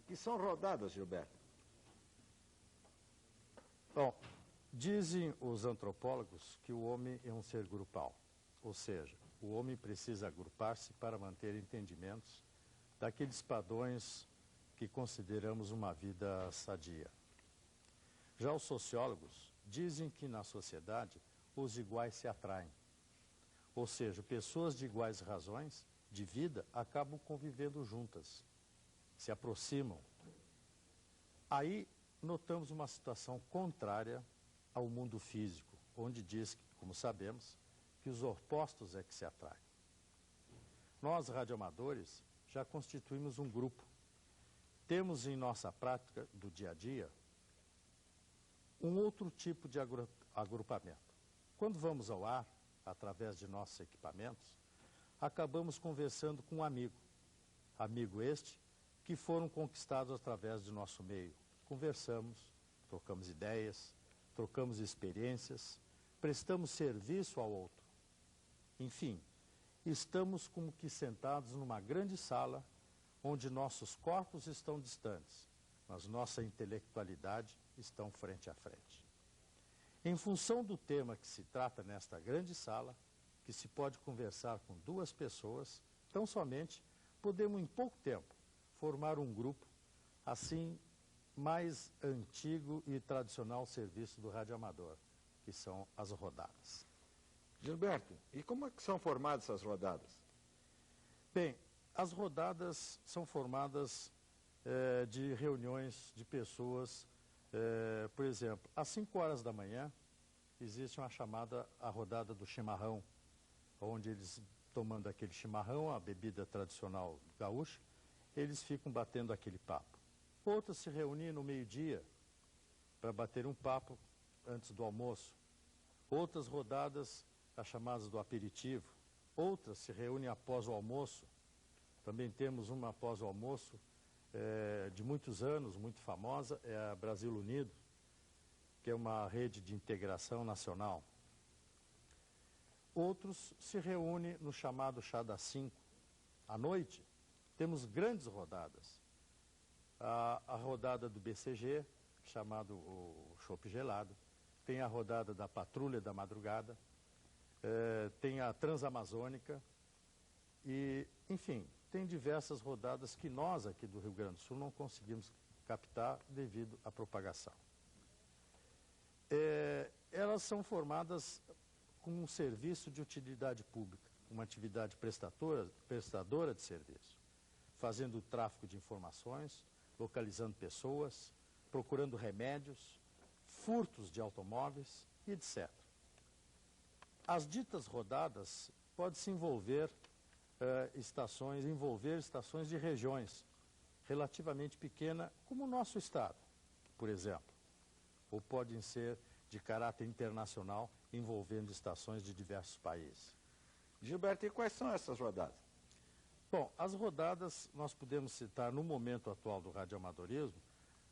que são rodadas, Gilberto? Bom, dizem os antropólogos que o homem é um ser grupal, ou seja, o homem precisa agrupar-se para manter entendimentos daqueles padrões que consideramos uma vida sadia. Já os sociólogos dizem que na sociedade os iguais se atraem, ou seja, pessoas de iguais razões de vida acabam convivendo juntas, se aproximam. Aí notamos uma situação contrária ao mundo físico, onde diz, como sabemos, que os opostos é que se atraem. Nós, radioamadores, já constituímos um grupo. Temos em nossa prática do dia a dia um outro tipo de agrupamento. Quando vamos ao ar, através de nossos equipamentos, acabamos conversando com um amigo. Amigo este que foram conquistados através de nosso meio. Conversamos, trocamos ideias, trocamos experiências, prestamos serviço ao outro. Enfim, estamos como que sentados numa grande sala onde nossos corpos estão distantes, mas nossa intelectualidade estão frente a frente. Em função do tema que se trata nesta grande sala, que se pode conversar com duas pessoas, tão somente podemos em pouco tempo formar um grupo, assim, mais antigo e tradicional serviço do radioamador, que são as rodadas. Gilberto, e como é que são formadas essas rodadas? Bem, as rodadas são formadas de reuniões de pessoas, por exemplo, às 5 horas da manhã, existe uma chamada a rodada do chimarrão, onde eles, tomando aquele chimarrão, a bebida tradicional gaúcha, eles ficam batendo aquele papo. Outras se reúnem no meio-dia para bater um papo antes do almoço. Outras rodadas, as chamadas do aperitivo. Outras se reúnem após o almoço. Também temos uma após o almoço de muitos anos, muito famosa, é a Brasil Unido, que é uma rede de integração nacional. Outros se reúnem no chamado chá das 5. À noite, temos grandes rodadas. A rodada do BCG, chamado o Chopp Gelado, tem a rodada da Patrulha da Madrugada, tem a Transamazônica e, enfim, tem diversas rodadas que nós aqui do Rio Grande do Sul não conseguimos captar devido à propagação. Elas são formadas com um serviço de utilidade pública, uma atividade prestadora de serviço, fazendo o tráfico de informações, localizando pessoas, procurando remédios, furtos de automóveis e etc. As ditas rodadas podem se envolver estações de regiões relativamente pequenas, como o nosso estado, por exemplo. Ou podem ser de caráter internacional, envolvendo estações de diversos países. Gilberto, e quais são essas rodadas? Bom, as rodadas, nós podemos citar no momento atual do radioamadorismo,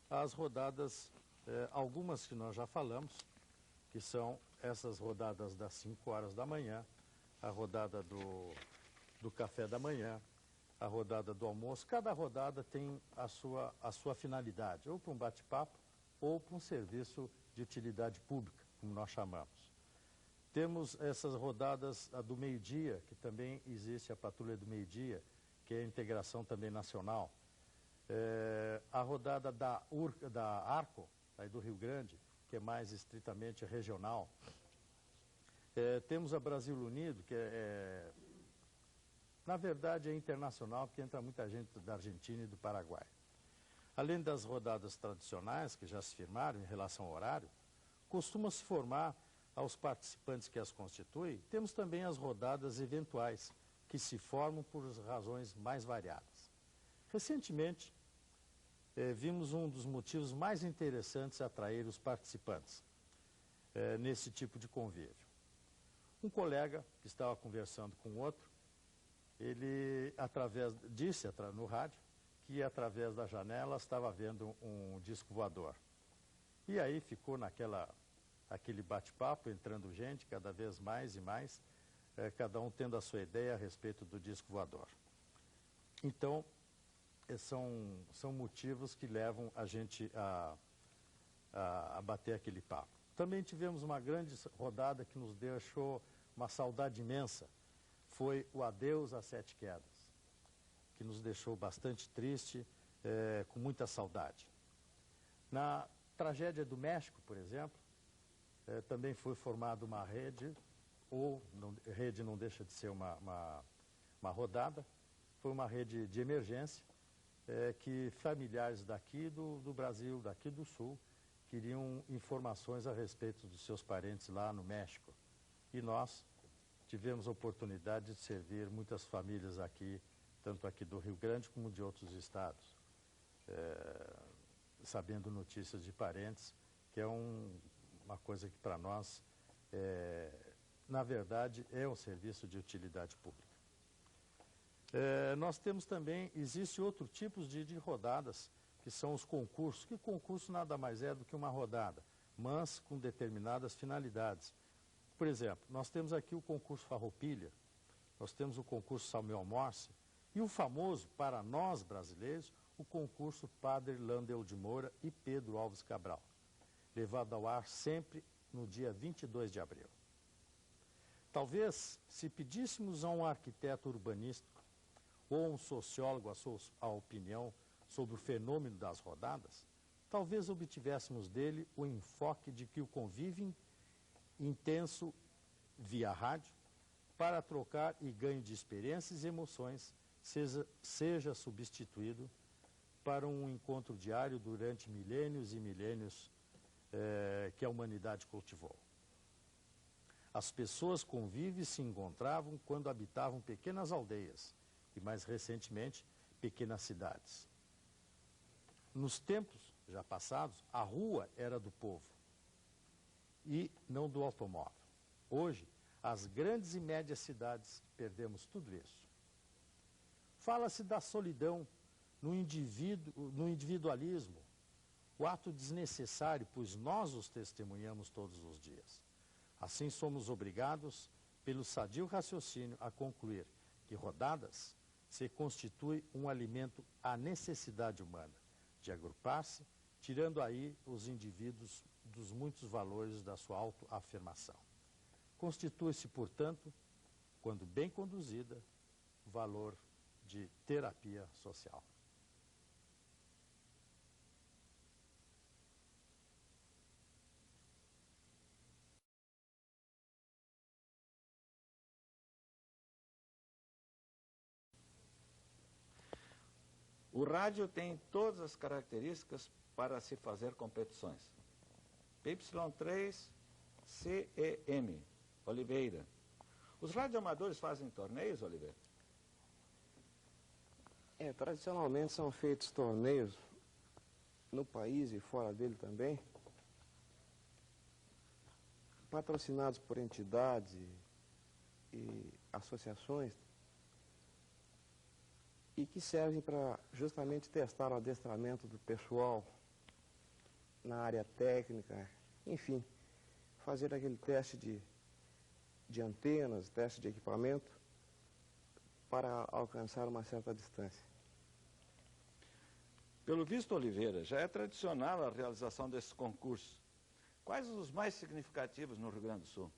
as rodadas, algumas que nós já falamos, que são essas rodadas das 5 horas da manhã, a rodada do café da manhã, a rodada do almoço. Cada rodada tem a sua finalidade, ou para um bate-papo, ou para um serviço de utilidade pública, como nós chamamos. Temos essas rodadas do meio-dia, que também existe a Patrulha do Meio-Dia, que é a integração também nacional. A rodada da Arco, aí do Rio Grande, que é mais estritamente regional. Temos a Brasil Unido, que na verdade é internacional, porque entra muita gente da Argentina e do Paraguai. Além das rodadas tradicionais, que já se firmaram em relação ao horário, costuma-se formar aos participantes que as constituem, temos também as rodadas eventuais, que se formam por razões mais variadas. Recentemente, vimos um dos motivos mais interessantes a atrair os participantes nesse tipo de convívio. Um colega que estava conversando com outro, ele disse no rádio que através da janela estava vendo um disco voador. E aí ficou aquele bate-papo, entrando gente cada vez mais e mais, cada um tendo a sua ideia a respeito do disco voador. Então, são motivos que levam a gente a bater aquele papo. Também tivemos uma grande rodada que nos deixou uma saudade imensa. Foi o Adeus às Sete Quedas, que nos deixou bastante triste, com muita saudade. Na tragédia do México, por exemplo, também foi formada uma rede, rede não deixa de ser uma rodada, foi uma rede de emergência, que familiares daqui do Brasil, daqui do Sul, queriam informações a respeito dos seus parentes lá no México. E nós tivemos a oportunidade de servir muitas famílias aqui, tanto aqui do Rio Grande como de outros estados, sabendo notícias de parentes, que é uma coisa que para nós, na verdade, é um serviço de utilidade pública. Nós temos também, existe outro tipo de rodadas, que são os concursos, que concurso nada mais é do que uma rodada, mas com determinadas finalidades. Por exemplo, nós temos aqui o concurso Farroupilha, nós temos o concurso Samuel Morse, e o famoso, para nós brasileiros, o concurso Padre Landel de Moura e Pedro Alves Cabral, levado ao ar sempre no dia 22 de abril. Talvez, se pedíssemos a um arquiteto urbanístico ou a um sociólogo a opinião sobre o fenômeno das rodadas, talvez obtivéssemos dele o enfoque de que o convívio intenso via rádio, para trocar e ganho de experiências e emoções, seja substituído para um encontro diário durante milênios e milênios que a humanidade cultivou. As pessoas convivem e se encontravam quando habitavam pequenas aldeias e, mais recentemente, pequenas cidades. Nos tempos já passados, a rua era do povo e não do automóvel. Hoje, as grandes e médias cidades, perdemos tudo isso. Fala-se da solidão no individualismo, o ato desnecessário, pois nós os testemunhamos todos os dias. Assim somos obrigados, pelo sadio raciocínio, a concluir que rodadas se constitui um alimento à necessidade humana de agrupar-se, tirando aí os indivíduos dos muitos valores da sua autoafirmação. Constitui-se, portanto, quando bem conduzida, valor de terapia social. O rádio tem todas as características para se fazer competições. PY3 CEM, Oliveira. Os radioamadores fazem torneios, Oliveira? Tradicionalmente são feitos torneios no país e fora dele também, patrocinados por entidades e associações, e que servem para justamente testar o adestramento do pessoal na área técnica, enfim, fazer aquele teste de antenas, teste de equipamento, para alcançar uma certa distância. Pelo visto, Oliveira, já é tradicional a realização desses concursos. Quais os mais significativos no Rio Grande do Sul?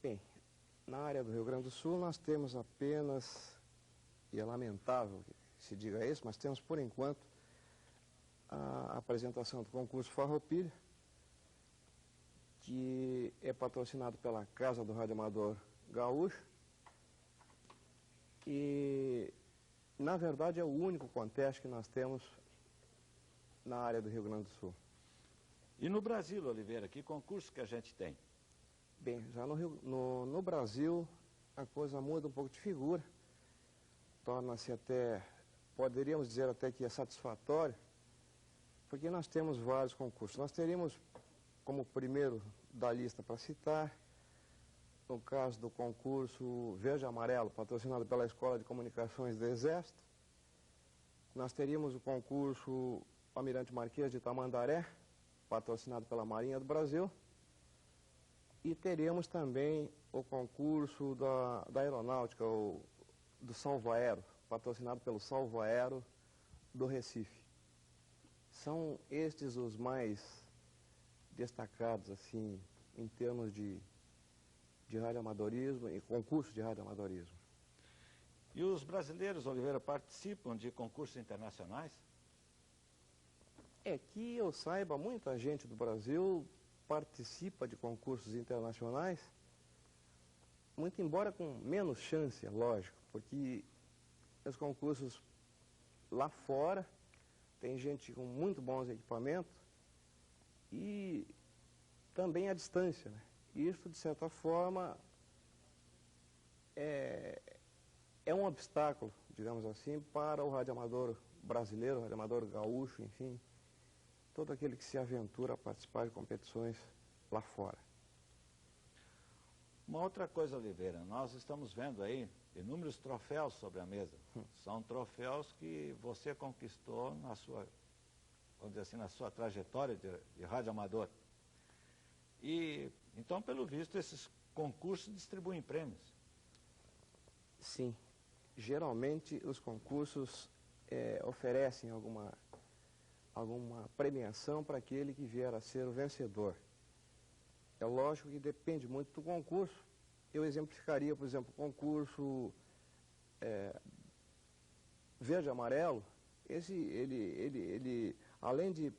Bem, na área do Rio Grande do Sul nós temos apenas, e é lamentável que se diga isso, mas temos por enquanto a apresentação do concurso Farroupilha, que é patrocinado pela Casa do Radioamador Gaúcho, e na verdade é o único conteste que nós temos na área do Rio Grande do Sul. E no Brasil, Oliveira, que concurso que a gente tem? Bem, já no Brasil a coisa muda um pouco de figura, torna-se até, poderíamos dizer até que é satisfatório, porque nós temos vários concursos. Nós teríamos como primeiro da lista para citar, no caso do concurso Verde e Amarelo, patrocinado pela Escola de Comunicações do Exército. Nós teríamos o concurso Almirante Marquês de Tamandaré, patrocinado pela Marinha do Brasil. E teremos também o concurso da Aeronáutica, do Salvo Aero, patrocinado pelo Salvo Aero do Recife. São estes os mais destacados, assim, em termos de radioamadorismo e concurso de radioamadorismo. E os brasileiros, Oliveira, participam de concursos internacionais? É que eu saiba, muita gente do Brasil participa de concursos internacionais, muito embora com menos chance, é lógico, porque os concursos lá fora tem gente com muito bons equipamentos e também a distância, né? Isso, de certa forma, é um obstáculo, digamos assim, para o radioamador brasileiro, o radioamador gaúcho, enfim, todo aquele que se aventura a participar de competições lá fora. Uma outra coisa, Oliveira, nós estamos vendo aí inúmeros troféus sobre a mesa. São troféus que você conquistou na sua, vamos dizer assim, na sua trajetória de radioamador. E, então, pelo visto, esses concursos distribuem prêmios. Sim. Geralmente, os concursos oferecem alguma premiação para aquele que vier a ser o vencedor. É lógico que depende muito do concurso. Eu exemplificaria, por exemplo, o concurso verde-amarelo. Ele, além de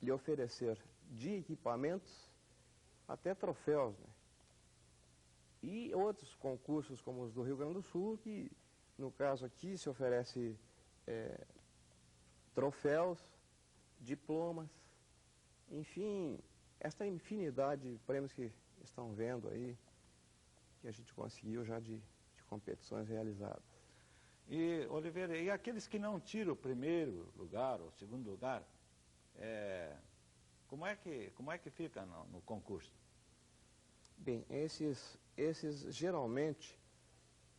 lhe oferecer de equipamentos, até troféus, né? E outros concursos, como os do Rio Grande do Sul, que, no caso aqui, se oferece troféus, diplomas, enfim, esta infinidade de prêmios que estão vendo aí, que a gente conseguiu já de competições realizadas. E, Oliveira, e aqueles que não tiram o primeiro lugar ou o segundo lugar, como é que fica no concurso? Bem, esses geralmente,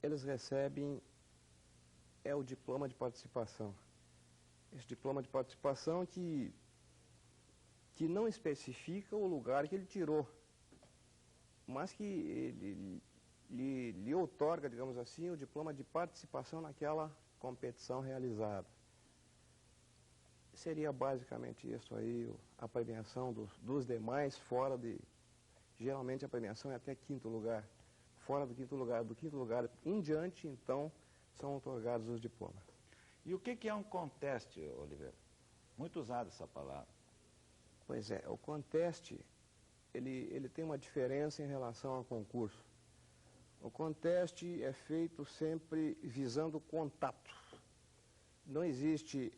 eles recebem o diploma de participação. Esse diploma de participação que não especifica o lugar que ele tirou, mas que ele lhe outorga, digamos assim, o diploma de participação naquela competição realizada. Seria basicamente isso aí, a premiação dos demais, fora de... Geralmente a premiação é até quinto lugar. Fora do quinto lugar em diante, então, são outorgados os diplomas. E o que é um contest, Oliveira? Muito usada essa palavra. Pois é, o contest, ele tem uma diferença em relação ao concurso. O contest é feito sempre visando contato. Não existe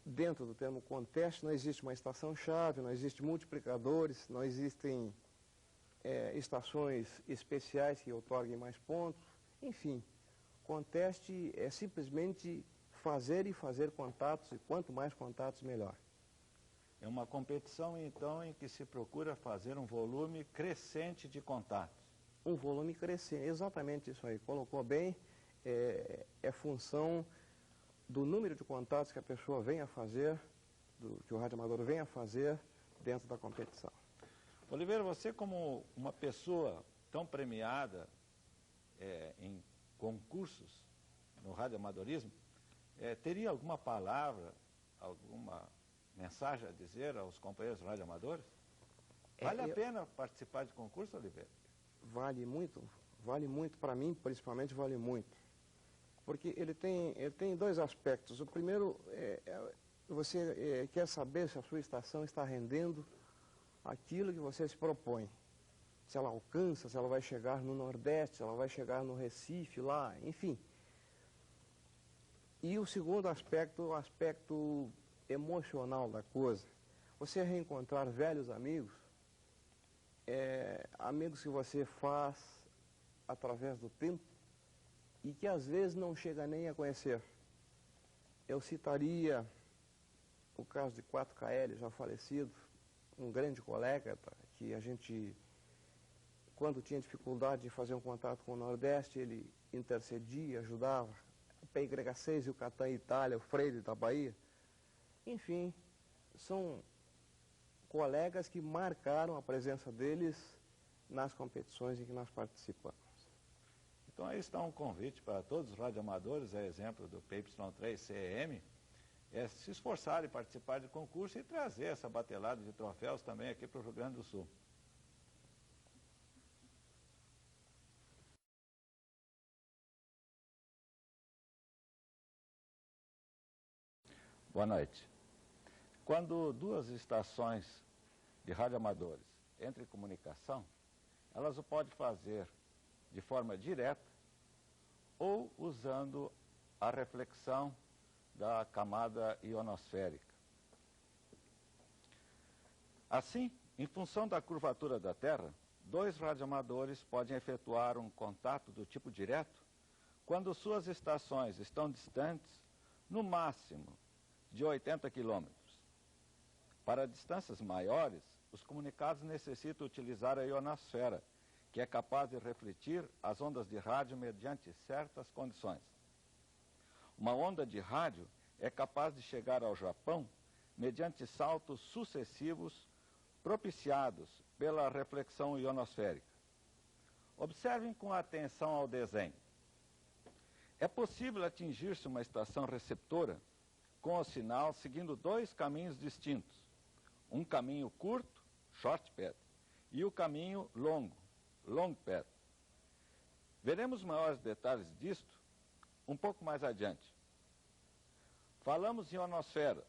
dentro do termo contest, não existe uma estação-chave, não existe multiplicadores, não existem estações especiais que outorguem mais pontos. Enfim, contest é simplesmente fazer e fazer contatos, e quanto mais contatos, melhor. É uma competição, então, em que se procura fazer um volume crescente de contatos. Um volume crescente, exatamente isso aí, colocou bem, é função do número de contatos que a pessoa venha a fazer, que o radioamador venha a fazer dentro da competição. Oliveira, você como uma pessoa tão premiada em concursos no radioamadorismo, teria alguma palavra, alguma mensagem a dizer aos companheiros radioamadores? Vale a pena participar de concurso, Oliveira? Vale muito para mim, principalmente vale muito. Porque ele tem dois aspectos. O primeiro, você quer saber se a sua estação está rendendo aquilo que você se propõe. Se ela alcança, se ela vai chegar no Nordeste, se ela vai chegar no Recife, lá, enfim. E o segundo aspecto, o aspecto emocional da coisa. Você reencontrar velhos amigos, amigos que você faz através do tempo, e que às vezes não chega nem a conhecer. Eu citaria o caso de 4KL, já falecido, um grande colega, que a gente, quando tinha dificuldade de fazer um contato com o Nordeste, ele intercedia, ajudava, o PY6 e o Catan Itália, o Freire da Bahia. Enfim, são colegas que marcaram a presença deles nas competições em que nós participamos. Então aí está um convite para todos os radioamadores, a exemplo do PY3CEM, se esforçarem, participar de concurso e trazer essa batelada de troféus também aqui para o Rio Grande do Sul. Boa noite. Quando duas estações de radioamadores entram em comunicação, elas o podem fazer de forma direta ou usando a reflexão da camada ionosférica. Assim, em função da curvatura da Terra, dois radioamadores podem efetuar um contato do tipo direto quando suas estações estão distantes, no máximo, de 80 quilômetros. Para distâncias maiores, os comunicados necessitam utilizar a ionosfera, que é capaz de refletir as ondas de rádio mediante certas condições. Uma onda de rádio é capaz de chegar ao Japão mediante saltos sucessivos propiciados pela reflexão ionosférica. Observem com atenção ao desenho. É possível atingir-se uma estação receptora com o sinal seguindo dois caminhos distintos. Um caminho curto, short path, e o caminho longo, long path. Veremos maiores detalhes disto um pouco mais adiante. Falamos em ionosfera,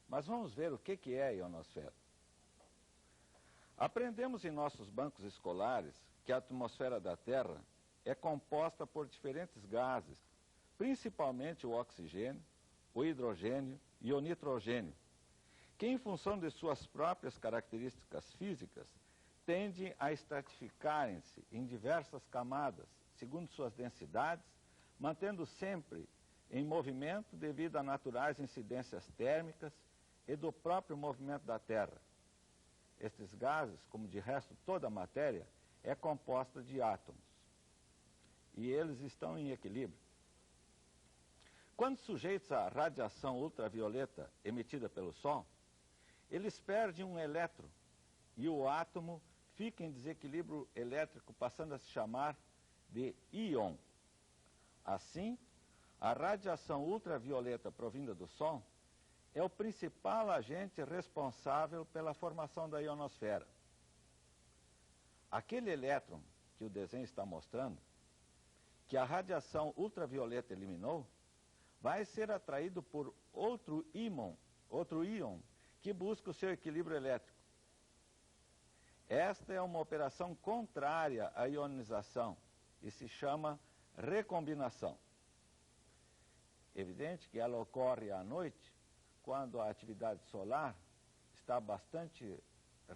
mas vamos ver o que é a ionosfera. Aprendemos em nossos bancos escolares que a atmosfera da Terra é composta por diferentes gases, principalmente o oxigênio, o hidrogênio e o nitrogênio, que em função de suas próprias características físicas, tendem a estratificarem-se em diversas camadas, segundo suas densidades, mantendo sempre em movimento devido a naturais incidências térmicas e do próprio movimento da Terra. Estes gases, como de resto toda a matéria, é composta de átomos. E eles estão em equilíbrio. Quando sujeitos à radiação ultravioleta emitida pelo Sol, eles perdem um elétron e o átomo fica em desequilíbrio elétrico, passando a se chamar de íon. Assim, a radiação ultravioleta provinda do Sol é o principal agente responsável pela formação da ionosfera. Aquele elétron que o desenho está mostrando, que a radiação ultravioleta eliminou, vai ser atraído por outro íon que busca o seu equilíbrio elétrico. Esta é uma operação contrária à ionização e se chama recombinação. Evidente que ela ocorre à noite, quando a atividade solar está bastante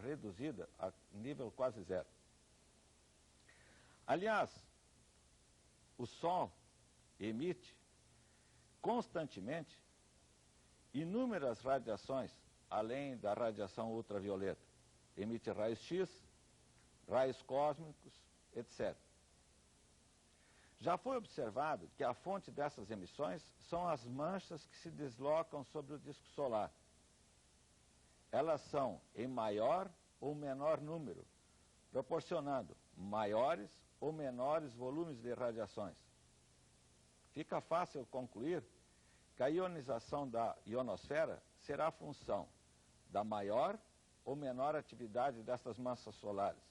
reduzida, a nível quase zero. Aliás, o Sol emite constantemente inúmeras radiações, além da radiação ultravioleta. Emite raios X, raios cósmicos, etc. Já foi observado que a fonte dessas emissões são as manchas que se deslocam sobre o disco solar. Elas são em maior ou menor número, proporcionando maiores ou menores volumes de radiações. Fica fácil concluir que a ionização da ionosfera será a função da maior ou menor atividade dessas massas solares.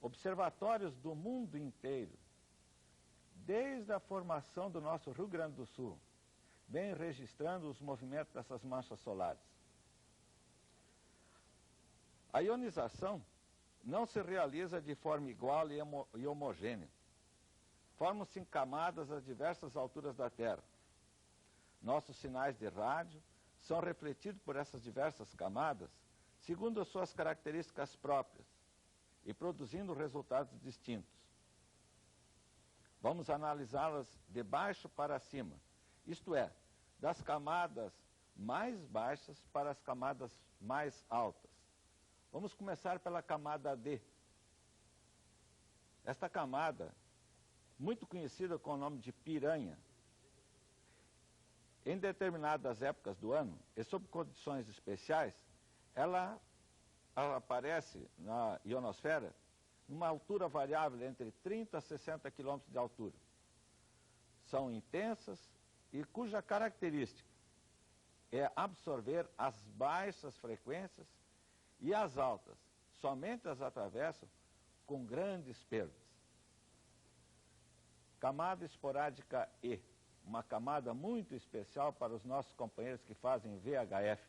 Observatórios do mundo inteiro, desde a formação do nosso Rio Grande do Sul, vêm registrando os movimentos dessas manchas solares. A ionização não se realiza de forma igual e homogênea. Formam-se em camadas a diversas alturas da Terra. Nossos sinais de rádio são refletidos por essas diversas camadas, segundo as suas características próprias, e produzindo resultados distintos. Vamos analisá-las de baixo para cima, isto é, das camadas mais baixas para as camadas mais altas. Vamos começar pela camada D. Esta camada, muito conhecida com o nome de piranha, em determinadas épocas do ano, e sob condições especiais, ela aparece na ionosfera numa altura variável entre 30 a 60 km de altura. São intensas e cuja característica é absorver as baixas frequências e as altas. Somente as atravessam com grandes perdas. Camada esporádica E, uma camada muito especial para os nossos companheiros que fazem VHF,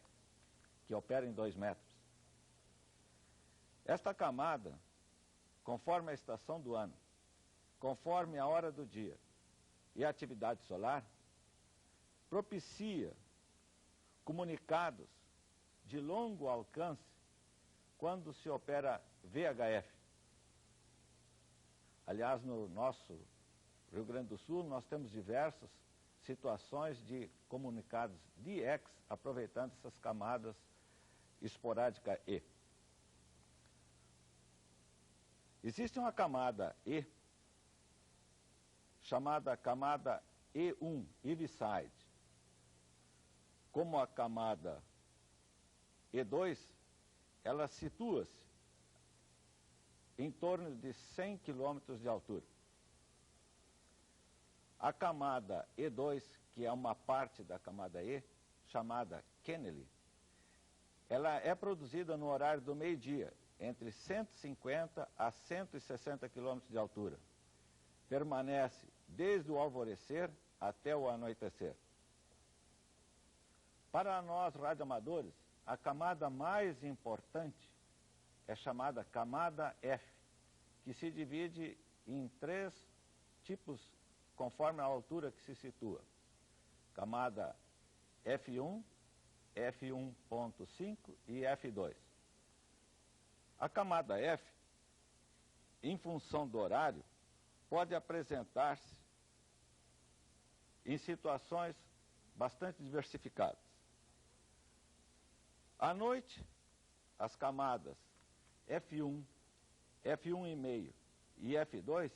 que opera em 2 metros. Esta camada, conforme a estação do ano, conforme a hora do dia e a atividade solar, propicia comunicados de longo alcance quando se opera VHF. Aliás, no nosso Rio Grande do Sul, nós temos diversas situações de comunicados DX aproveitando essas camadas esporádica E. Existe uma camada E, chamada camada E1, Eviside. Como a camada E2, ela situa-se em torno de 100 km de altura. A camada E2, que é uma parte da camada E, chamada Kennelly, ela é produzida no horário do meio-dia, entre 150 a 160 km de altura. Permanece desde o alvorecer até o anoitecer. Para nós radioamadores, a camada mais importante é chamada camada F, que se divide em 3 tipos conforme a altura que se situa. Camada F1, F1.5 e F2. A camada F, em função do horário, pode apresentar-se em situações bastante diversificadas. À noite, as camadas F1, F1,5 e F2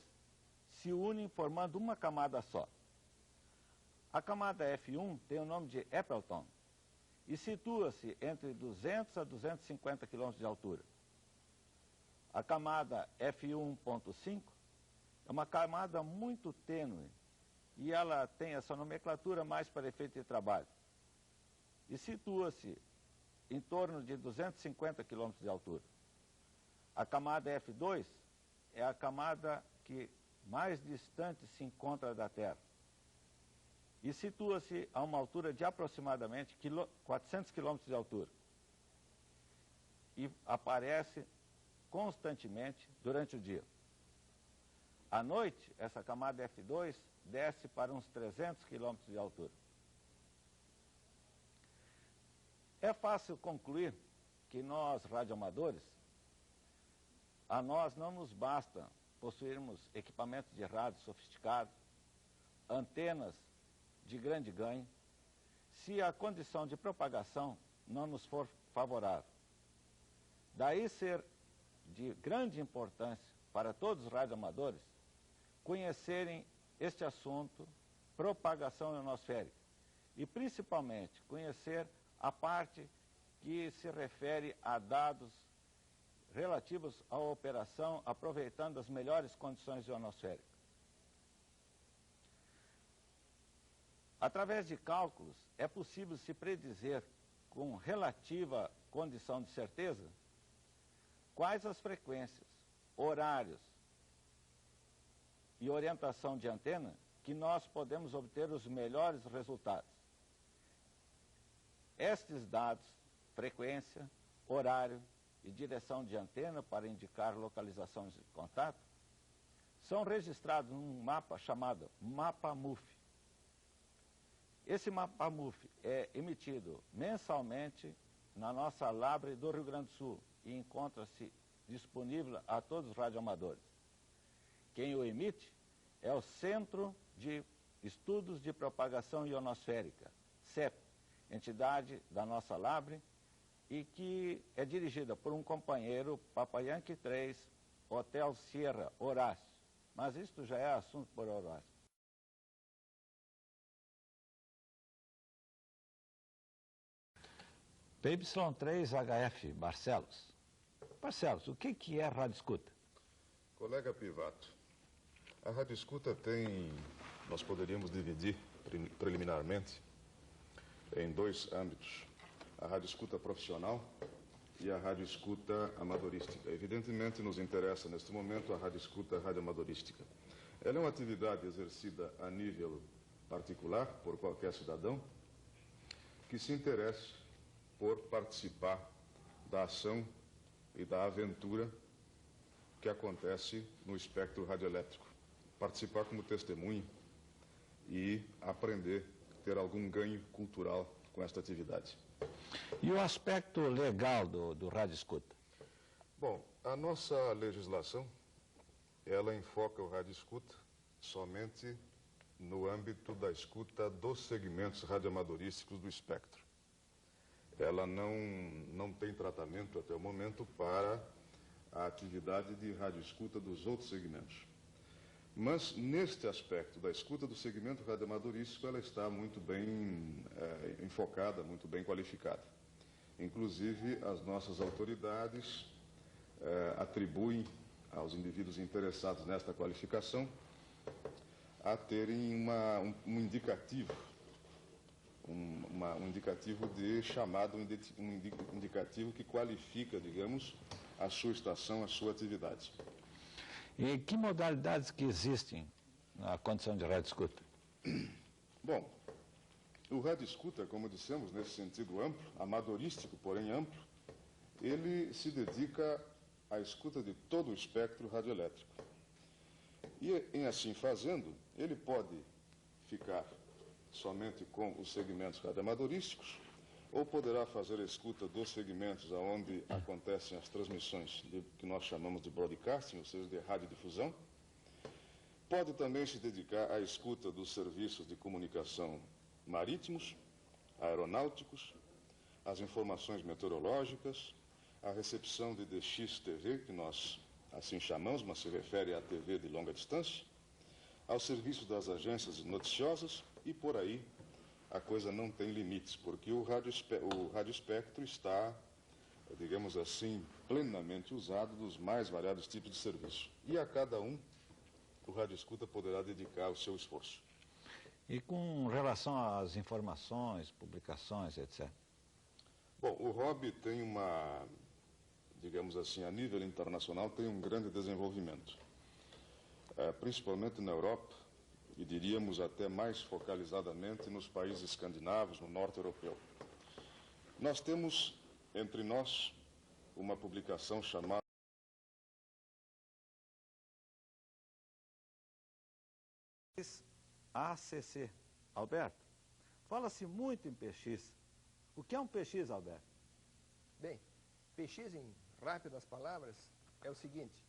se unem formando uma camada só. A camada F1 tem o nome de Appleton e situa-se entre 200 a 250 km de altura. A camada F1.5 é uma camada muito tênue e ela tem essa nomenclatura mais para efeito de trabalho. E situa-se em torno de 250 km de altura. A camada F2 é a camada que mais distante se encontra da Terra e situa-se a uma altura de aproximadamente 400 km de altura e aparece constantemente durante o dia. À noite, essa camada F2 desce para uns 300 km de altura. É fácil concluir que nós, radioamadores, a nós não nos basta possuirmos equipamentos de rádio sofisticados, antenas de grande ganho, se a condição de propagação não nos for favorável. Daí ser de grande importância para todos os radioamadores conhecerem este assunto, propagação ionosférica, e principalmente conhecer a parte que se refere a dados relativos à operação aproveitando as melhores condições ionosféricas. Através de cálculos, é possível se predizer com relativa condição de certeza quais as frequências, horários e orientação de antena que nós podemos obter os melhores resultados. Estes dados, frequência, horário e direção de antena para indicar localizações de contato, são registrados num mapa chamado Mapa MUF. Esse Mapa MUF é emitido mensalmente na nossa Labre do Rio Grande do Sul e encontra-se disponível a todos os radioamadores. Quem o emite é o Centro de Estudos de Propagação Ionosférica, CEP, entidade da nossa Labre, e que é dirigida por um companheiro, Papa Yankee 3, Hotel Sierra, Horácio. Mas isto já é assunto por Horácio. PY3HF, Barcelos. Barcelos, o que é radioescuta? Colega Pivato, a Rádio Escuta nós poderíamos dividir preliminarmente em dois âmbitos, a Rádio Escuta profissional e a Rádio Escuta amadorística. Evidentemente nos interessa neste momento a Rádio Escuta radioamadorística. Ela é uma atividade exercida a nível particular por qualquer cidadão que se interesse por participar da ação e da aventura que acontece no espectro radioelétrico. Participar como testemunha e aprender, ter algum ganho cultural com esta atividade. E o aspecto legal do rádio escuta? Bom, a nossa legislação, ela enfoca o rádio escuta somente no âmbito da escuta dos segmentos radioamadorísticos do espectro. Ela não tem tratamento até o momento para a atividade de radioescuta dos outros segmentos. Mas, neste aspecto da escuta do segmento radioamadorístico, ela está muito bem enfocada, muito bem qualificada. Inclusive, as nossas autoridades atribuem aos indivíduos interessados nesta qualificação a terem um indicativo, um indicativo de chamado, um indicativo que qualifica, digamos, a sua estação, a sua atividade. E que modalidades que existem na condição de rádio escuta? Bom, o rádio escuta, como dissemos, nesse sentido amplo, amadorístico, porém amplo, ele se dedica à escuta de todo o espectro radioelétrico. E, em assim fazendo, ele pode ficar somente com os segmentos radioamadorísticos, ou poderá fazer a escuta dos segmentos onde acontecem as transmissões que nós chamamos de broadcasting, ou seja, de radiodifusão. Pode também se dedicar à escuta dos serviços de comunicação marítimos, aeronáuticos, às informações meteorológicas, à recepção de DX-TV, que nós assim chamamos, mas se refere à TV de longa distância, aos serviços das agências noticiosas e por aí a coisa não tem limites, porque o radioespectro está, digamos assim, plenamente usado dos mais variados tipos de serviço. E a cada um, o radioescuta poderá dedicar o seu esforço. E com relação às informações, publicações, etc.? Bom, o hobby tem digamos assim, a nível internacional, tem um grande desenvolvimento. Principalmente na Europa, e diríamos até mais focalizadamente nos países escandinavos, no norte europeu. Nós temos, entre nós, uma publicação chamada ACC. Alberto, fala-se muito em PX. O que é um PX, Alberto? Bem, PX, em rápidas palavras, é o seguinte: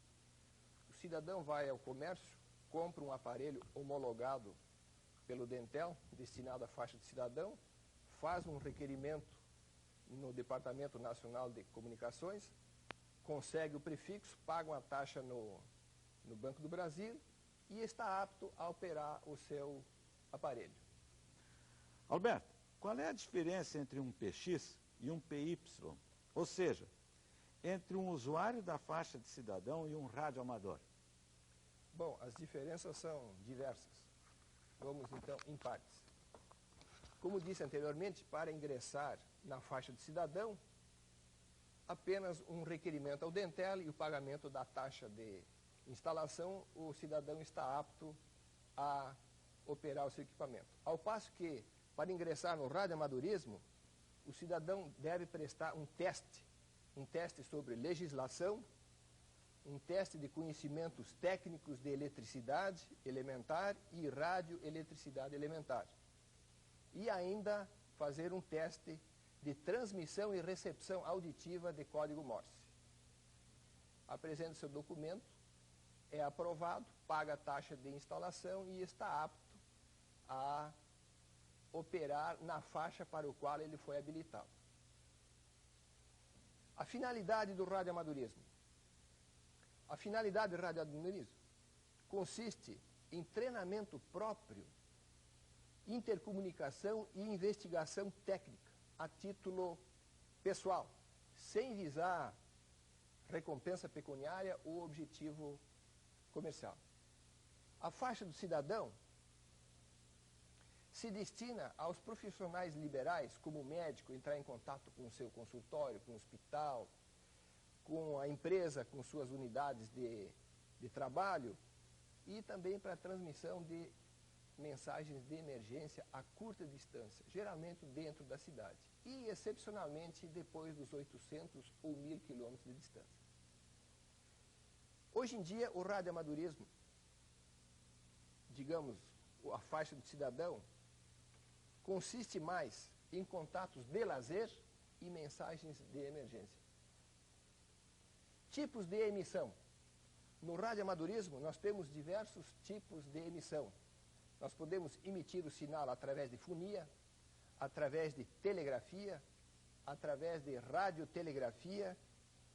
o cidadão vai ao comércio, compra um aparelho homologado pelo Dentel, destinado à faixa de cidadão, faz um requerimento no Departamento Nacional de Comunicações, consegue o prefixo, paga uma taxa no Banco do Brasil e está apto a operar o seu aparelho. Alberto, qual é a diferença entre um PX e um PY? Ou seja, entre um usuário da faixa de cidadão e um radioamador? Bom, as diferenças são diversas. Vamos, então, em partes. Como disse anteriormente, para ingressar na faixa de cidadão, apenas um requerimento ao Dentel e o pagamento da taxa de instalação, o cidadão está apto a operar o seu equipamento. Ao passo que, para ingressar no radioamadorismo, o cidadão deve prestar um teste sobre legislação, um teste de conhecimentos técnicos de eletricidade elementar e radioeletricidade elementar. E ainda fazer um teste de transmissão e recepção auditiva de código Morse. Apresenta seu documento, é aprovado, paga a taxa de instalação e está apto a operar na faixa para o qual ele foi habilitado. A finalidade do radioamadorismo. A finalidade do radioamadorismo consiste em treinamento próprio, intercomunicação e investigação técnica, a título pessoal, sem visar recompensa pecuniária ou objetivo comercial. A faixa do cidadão se destina aos profissionais liberais, como o médico, entrar em contato com o seu consultório, com o hospital, com a empresa, com suas unidades de trabalho, e também para a transmissão de mensagens de emergência a curta distância, geralmente dentro da cidade, e excepcionalmente depois dos 800 ou 1000 quilômetros de distância. Hoje em dia, o radioamadorismo, digamos, a faixa do cidadão, consiste mais em contatos de lazer e mensagens de emergência. Tipos de emissão. No radioamadorismo, nós temos diversos tipos de emissão. Nós podemos emitir o sinal através de fonia, através de telegrafia, através de radiotelegrafia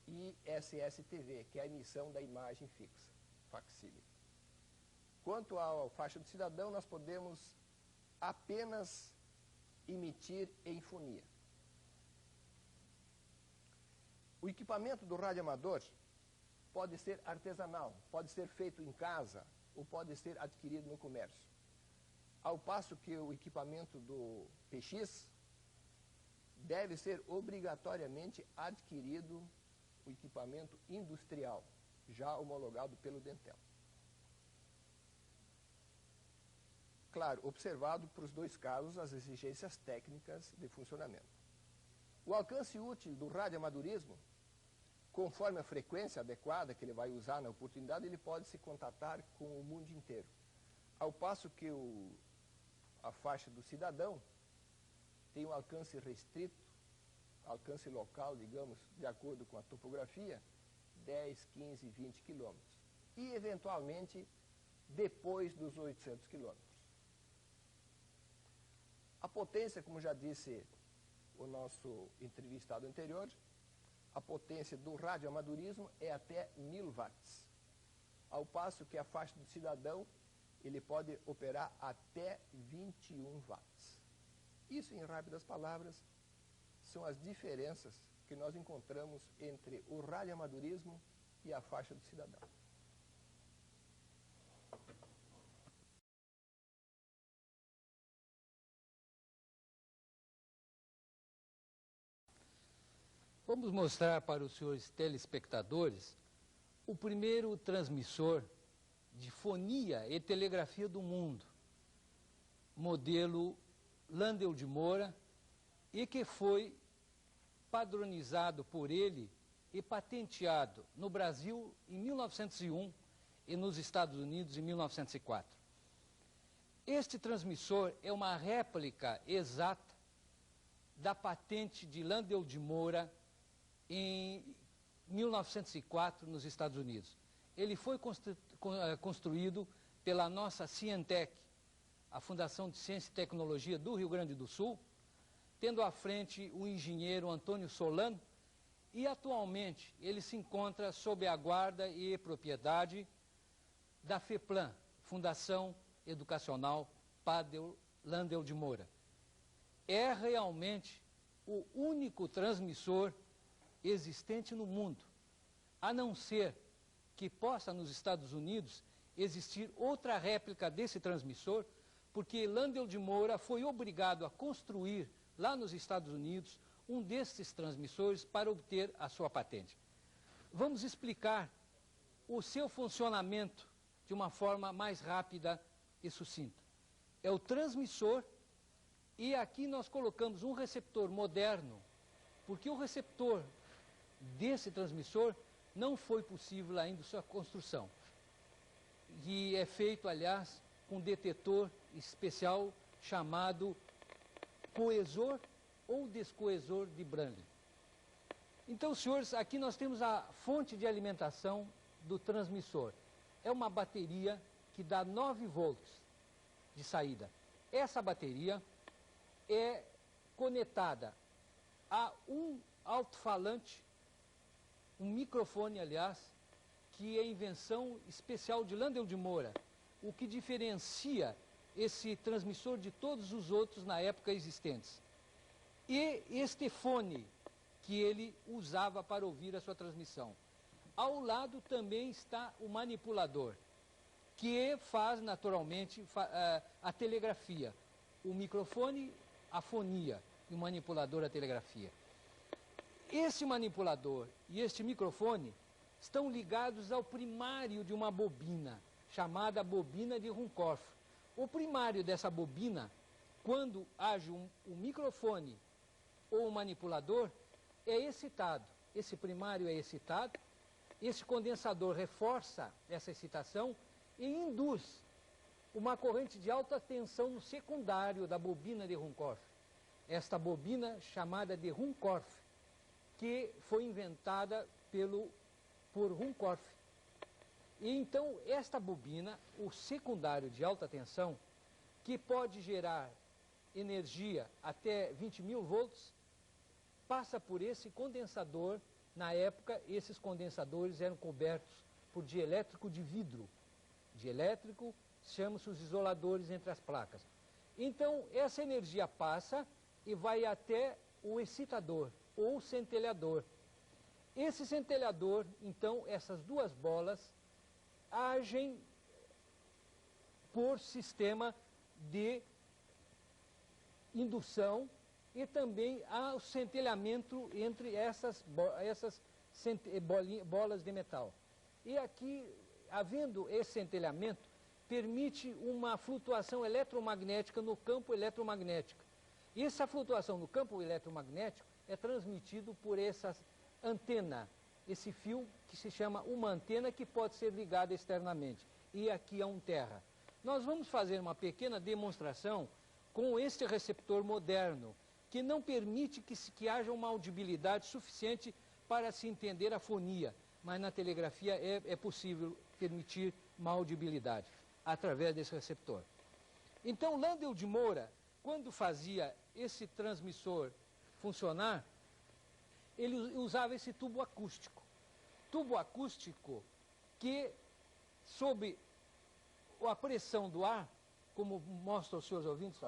e SSTV, que é a emissão da imagem fixa, facsímile. Quanto à faixa do cidadão, nós podemos apenas emitir em fonia. O equipamento do radioamador pode ser artesanal, pode ser feito em casa ou pode ser adquirido no comércio. Ao passo que o equipamento do PX deve ser obrigatoriamente adquirido o equipamento industrial, já homologado pelo Dentel. Claro, observado para os dois casos as exigências técnicas de funcionamento. O alcance útil do radioamadorismo, conforme a frequência adequada que ele vai usar na oportunidade, ele pode se contatar com o mundo inteiro. Ao passo que a faixa do cidadão tem um alcance restrito, alcance local, digamos, de acordo com a topografia, 10, 15, 20 quilômetros. E, eventualmente, depois dos 800 quilômetros. A potência, como já disse o nosso entrevistado anterior, a potência do radioamadorismo é até 1000 watts. Ao passo que a faixa do cidadão, ele pode operar até 21 watts. Isso, em rápidas palavras, são as diferenças que nós encontramos entre o radioamadorismo e a faixa do cidadão. Vamos mostrar para os senhores telespectadores o primeiro transmissor de fonia e telegrafia do mundo, modelo Landel de Moura, e que foi padronizado por ele e patenteado no Brasil em 1901 e nos Estados Unidos em 1904. Este transmissor é uma réplica exata da patente de Landel de Moura em 1904 nos Estados Unidos. Ele foi construído pela nossa Cientec, a Fundação de Ciência e Tecnologia do Rio Grande do Sul, tendo à frente o engenheiro Antônio Solano, e atualmente ele se encontra sob a guarda e propriedade da FEPLAN, Fundação Educacional Padre Landel de Moura. É realmente o único transmissor existente no mundo, a não ser que possa nos Estados Unidos existir outra réplica desse transmissor, porque Landel de Moura foi obrigado a construir lá nos Estados Unidos um desses transmissores para obter a sua patente. Vamos explicar o seu funcionamento de uma forma mais rápida e sucinta. É o transmissor, e aqui nós colocamos um receptor moderno, porque o receptor desse transmissor não foi possível ainda sua construção. E é feito, aliás, com um detetor especial chamado coesor ou descoesor de Branly. Então, senhores, aqui nós temos a fonte de alimentação do transmissor. É uma bateria que dá 9 volts de saída. Essa bateria é conectada a um alto-falante, um microfone, aliás, que é invenção especial de Landel de Moura, o que diferencia esse transmissor de todos os outros na época existentes. E este fone que ele usava para ouvir a sua transmissão. Ao lado também está o manipulador, que faz naturalmente a telegrafia. O microfone, a fonia, e o manipulador, a telegrafia. Esse manipulador e este microfone estão ligados ao primário de uma bobina, chamada bobina de Ruhmkorff. O primário dessa bobina, quando age um microfone ou um manipulador, é excitado. Esse primário é excitado, esse condensador reforça essa excitação e induz uma corrente de alta tensão no secundário da bobina de Ruhmkorff. Esta bobina chamada de Ruhmkorff, que foi inventada por Ruhmkorff. E então, esta bobina, o secundário de alta tensão, que pode gerar energia até 20.000 volts, passa por esse condensador. Na época, esses condensadores eram cobertos por dielétrico de vidro. Dielétrico chama-se os isoladores entre as placas. Então, essa energia passa e vai até o excitador, ou centelhador. Esse centelhador, então, essas duas bolas, agem por sistema de indução e também há o centelhamento entre essas bolas de metal. E aqui, havendo esse centelhamento, permite uma flutuação eletromagnética no campo eletromagnético. E essa flutuação no campo eletromagnético é transmitido por essa antena, esse fio que se chama uma antena que pode ser ligada externamente. E aqui é um terra. Nós vamos fazer uma pequena demonstração com este receptor moderno, que não permite que haja uma audibilidade suficiente para se entender a fonia, mas na telegrafia é possível permitir uma audibilidade através desse receptor. Então, Landel de Moura, quando fazia esse transmissor funcionar, ele usava esse tubo acústico. Tubo acústico que, sob a pressão do ar, como mostra aos seus ouvintes,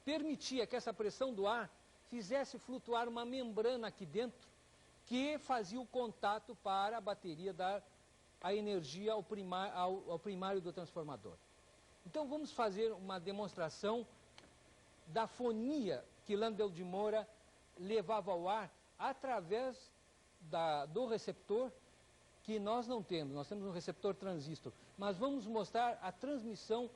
permitia que essa pressão do ar fizesse flutuar uma membrana aqui dentro que fazia o contato para a bateria dar a energia ao primário do transformador. Então vamos fazer uma demonstração da fonia que Landel de Moura levava ao ar através do receptor que nós não temos. Nós temos um receptor transistor, mas vamos mostrar a transmissão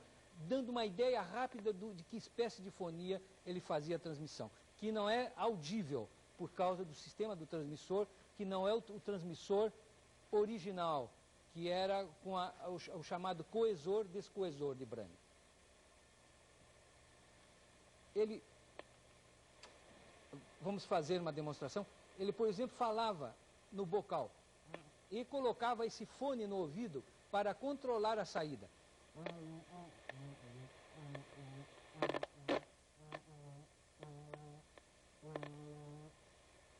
dando uma ideia rápida de que espécie de fonia ele fazia a transmissão, que não é audível por causa do sistema do transmissor, que não é o transmissor original, que era com o chamado coesor-descoesor de Brani. Vamos fazer uma demonstração. Ele, por exemplo, falava no bocal e colocava esse fone no ouvido para controlar a saída.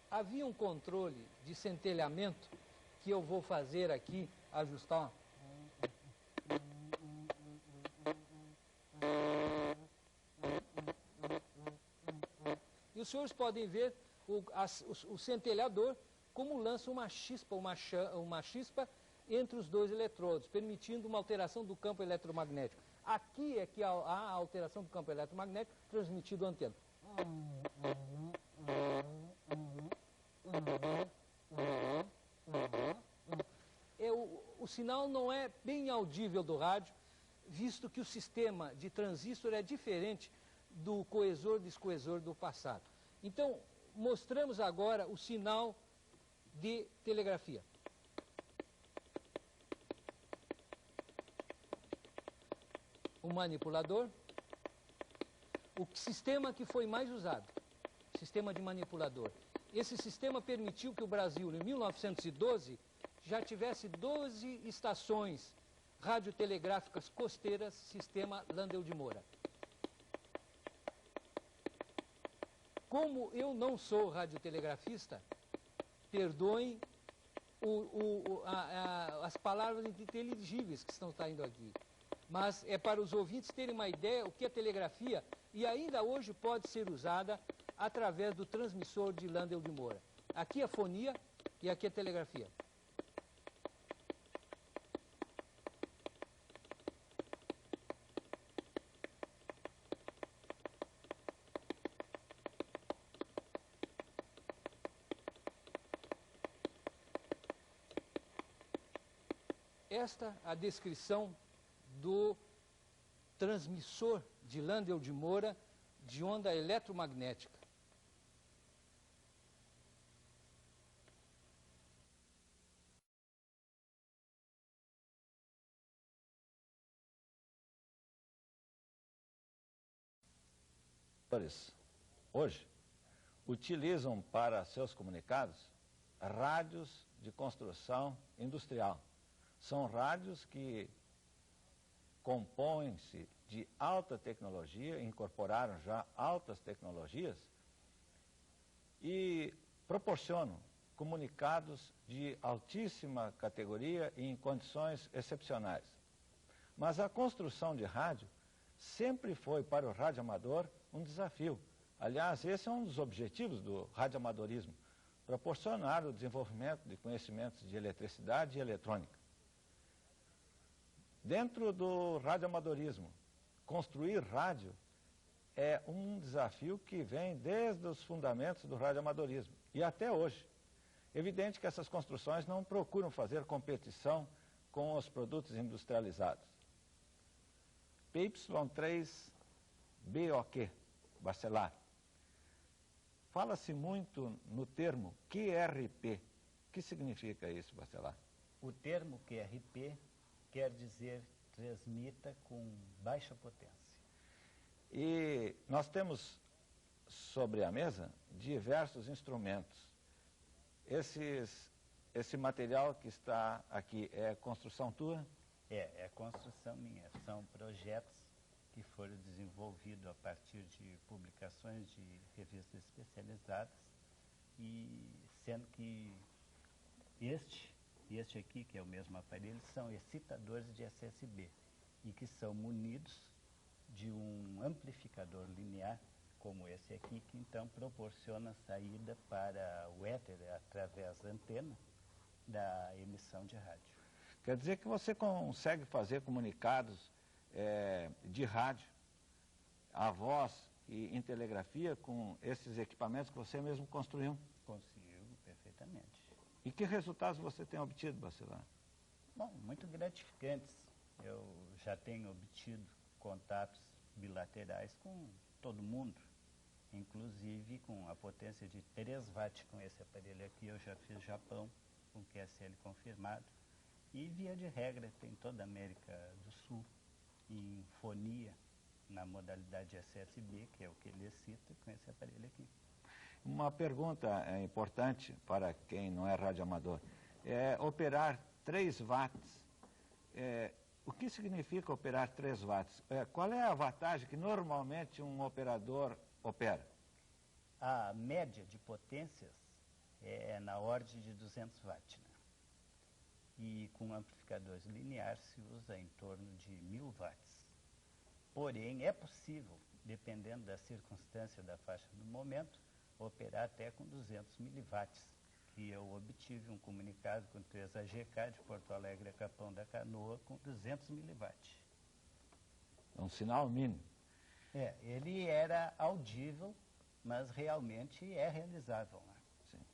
Havia um controle de centelhamento que eu vou fazer aqui, ajustar. E os senhores podem ver o centelhador como lança uma chispa entre os dois eletrodos, permitindo uma alteração do campo eletromagnético. Aqui é que há a alteração do campo eletromagnético transmitido à antena. O sinal não é bem audível do rádio, visto que o sistema de transistor é diferente do coesor-descoesor do passado. Então, mostramos agora o sinal de telegrafia. O manipulador, o sistema que foi mais usado, sistema de manipulador. Esse sistema permitiu que o Brasil, em 1912, já tivesse 12 estações radiotelegráficas costeiras, sistema Landel de Moura. Como eu não sou radiotelegrafista, perdoem as palavras inteligíveis que estão saindo aqui. Mas é para os ouvintes terem uma ideia o que é telegrafia e ainda hoje pode ser usada através do transmissor de Landel de Moura. Aqui a fonia e aqui a telegrafia. esta a descrição do transmissor de Landel de Moura de onda eletromagnética. Hoje utilizam para seus comunicados rádios de construção industrial. São rádios que compõem-se de alta tecnologia, incorporaram já altas tecnologias e proporcionam comunicados de altíssima categoria e em condições excepcionais. Mas a construção de rádio sempre foi para o radioamador um desafio. Aliás, esse é um dos objetivos do radioamadorismo, proporcionar o desenvolvimento de conhecimentos de eletricidade e eletrônica. Dentro do radioamadorismo, construir rádio é um desafio que vem desde os fundamentos do radioamadorismo e até hoje. Evidente que essas construções não procuram fazer competição com os produtos industrializados. PY3BOQ, Bacelar. Fala-se muito no termo QRP. O que significa isso, Bacelar? O termo QRP quer dizer transmita com baixa potência. E nós temos sobre a mesa diversos instrumentos. Esse material que está aqui é construção tua? É construção minha. São projetos que foram desenvolvidos a partir de publicações de revistas especializadas, e sendo que este aqui, que é o mesmo aparelho, são excitadores de SSB e que são munidos de um amplificador linear, como esse aqui, que então proporciona saída para o éter através da antena da emissão de rádio. Quer dizer que você consegue fazer comunicados de rádio, a voz e em telegrafia com esses equipamentos que você mesmo construiu? Consigo, perfeitamente. E que resultados você tem obtido, Bacelar? Bom, muito gratificantes. Eu já tenho obtido contatos bilaterais com todo mundo, inclusive com a potência de 3 watts com esse aparelho aqui. Eu já fiz Japão com QSL confirmado, e via de regra tem toda a América do Sul em fonia na modalidade SSB, que é o que ele excita com esse aparelho aqui. Uma pergunta importante para quem não é radioamador. Operar 3 watts, o que significa operar 3 watts? Qual é a wattagem que normalmente um operador opera? A média de potências é na ordem de 200 watts, né? E com amplificadores lineares se usa em torno de 1000 watts. Porém, é possível, dependendo da circunstância da faixa do momento, operar até com 200 miliwatts, que eu obtive um comunicado com 3AGK de Porto Alegre a Capão da Canoa com 200 miliwatts. É um sinal mínimo. Ele era audível, mas realmente é realizável, né? Sim.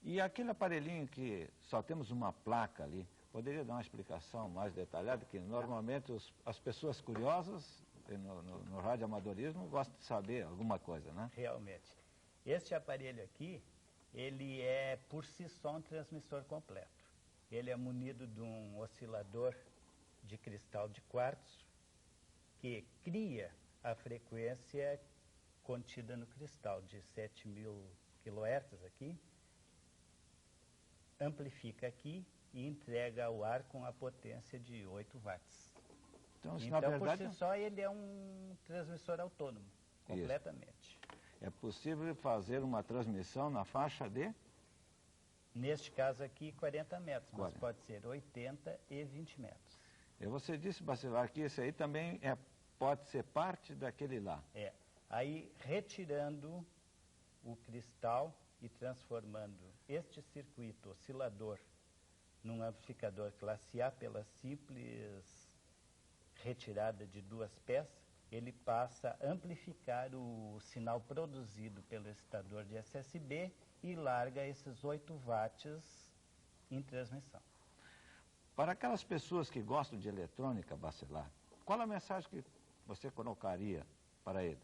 E aquele aparelhinho que só temos uma placa ali, poderia dar uma explicação mais detalhada? Que normalmente as pessoas curiosas no radioamadorismo gostam de saber alguma coisa, né? Realmente. Este aparelho aqui, ele é por si só um transmissor completo. Ele é munido de um oscilador de cristal de quartzo que cria a frequência contida no cristal de 7.000 kHz aqui, amplifica aqui e entrega ao ar com a potência de 8 watts. Então, Então, na verdade, por si só, ele é um transmissor autônomo, completamente. É possível fazer uma transmissão na faixa de? Neste caso aqui, 40 metros, mas 40. pode ser 80 e 20 metros. E você disse, Bacelar, que esse aí também pode ser parte daquele lá. Aí, retirando o cristal e transformando este circuito oscilador num amplificador classe A pela simples retirada de 2 peças, ele passa a amplificar o sinal produzido pelo excitador de SSB e larga esses 8 watts em transmissão. Para aquelas pessoas que gostam de eletrônica, Bacelar, qual a mensagem que você colocaria para eles?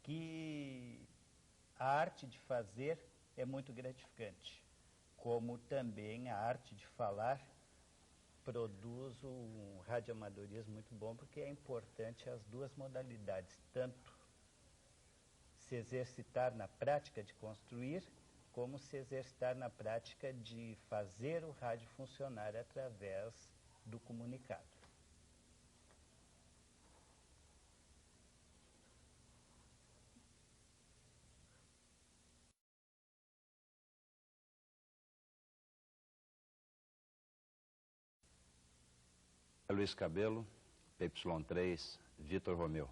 Que a arte de fazer é muito gratificante, como também a arte de falar produz um radioamadorismo muito bom, porque é importante as duas modalidades, tanto se exercitar na prática de construir, como se exercitar na prática de fazer o rádio funcionar através do comunicado. Luiz Cabelo, PY3, Vitor Romeu.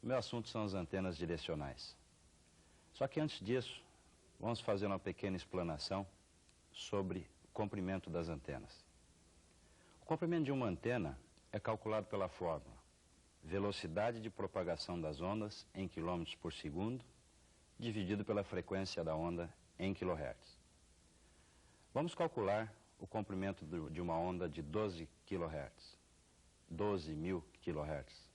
O meu assunto são as antenas direcionais. Só que antes disso, vamos fazer uma pequena explanação sobre o comprimento das antenas. O comprimento de uma antena é calculado pela fórmula velocidade de propagação das ondas em quilômetros por segundo, dividido pela frequência da onda em kHz. Vamos calcular o comprimento de uma onda de 12 kHz, 12.000 kHz.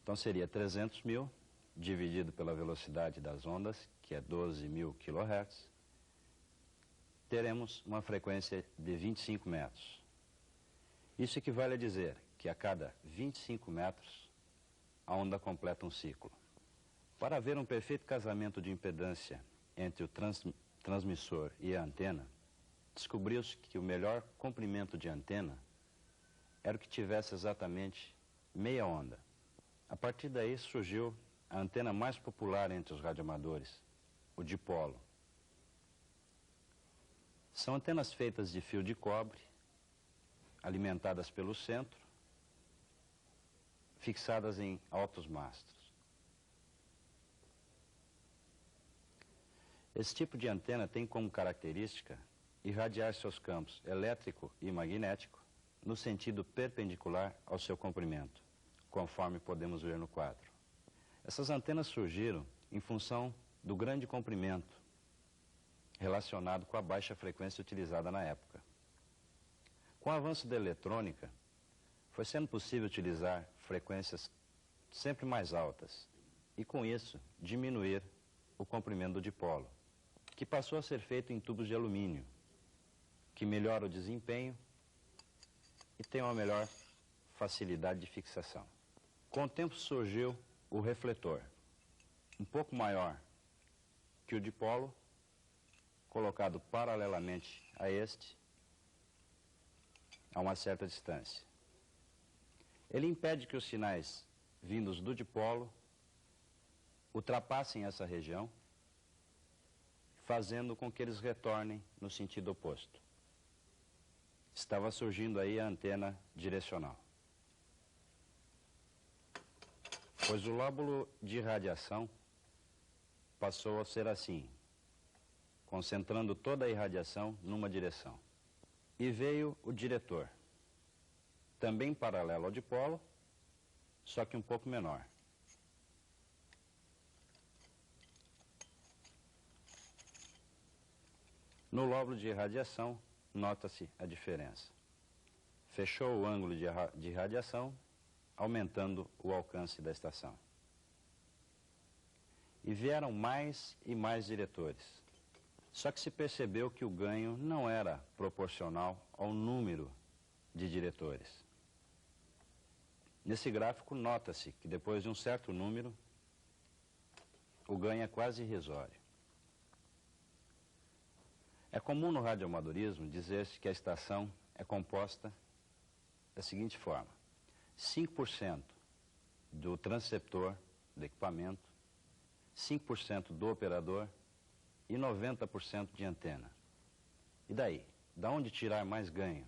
Então seria 300.000 dividido pela velocidade das ondas, que é 12.000 kHz, teremos uma frequência de 25 metros. Isso equivale a dizer que a cada 25 metros a onda completa um ciclo. Para haver um perfeito casamento de impedância entre o transmissor e a antena, descobriu-se que o melhor comprimento de antena era o que tivesse exatamente meia onda. A partir daí surgiu a antena mais popular entre os radioamadores, o dipolo. São antenas feitas de fio de cobre, alimentadas pelo centro, fixadas em altos mastros. Esse tipo de antena tem como característica irradiar seus campos elétrico e magnético no sentido perpendicular ao seu comprimento, conforme podemos ver no quadro. Essas antenas surgiram em função do grande comprimento relacionado com a baixa frequência utilizada na época. Com o avanço da eletrônica, foi sendo possível utilizar frequências sempre mais altas e, com isso, diminuir o comprimento do dipolo, que passou a ser feito em tubos de alumínio, que melhora o desempenho e tem uma melhor facilidade de fixação. Com o tempo surgiu o refletor, um pouco maior que o dipolo, colocado paralelamente a este, a uma certa distância. Ele impede que os sinais vindos do dipolo ultrapassem essa região, fazendo com que eles retornem no sentido oposto. Estava surgindo aí a antena direcional. Pois o lóbulo de irradiação passou a ser assim, concentrando toda a irradiação numa direção. E veio o diretor, também paralelo ao dipolo, só que um pouco menor. No lóbulo de irradiação, nota-se a diferença. Fechou o ângulo de irradiação, aumentando o alcance da estação. E vieram mais e mais diretores. Só que se percebeu que o ganho não era proporcional ao número de diretores. Nesse gráfico, nota-se que depois de um certo número, o ganho é quase irrisório. É comum no radioamadorismo dizer-se que a estação é composta da seguinte forma: 5% do transceptor do equipamento, 5% do operador e 90% de antena. E daí? Da onde tirar mais ganho?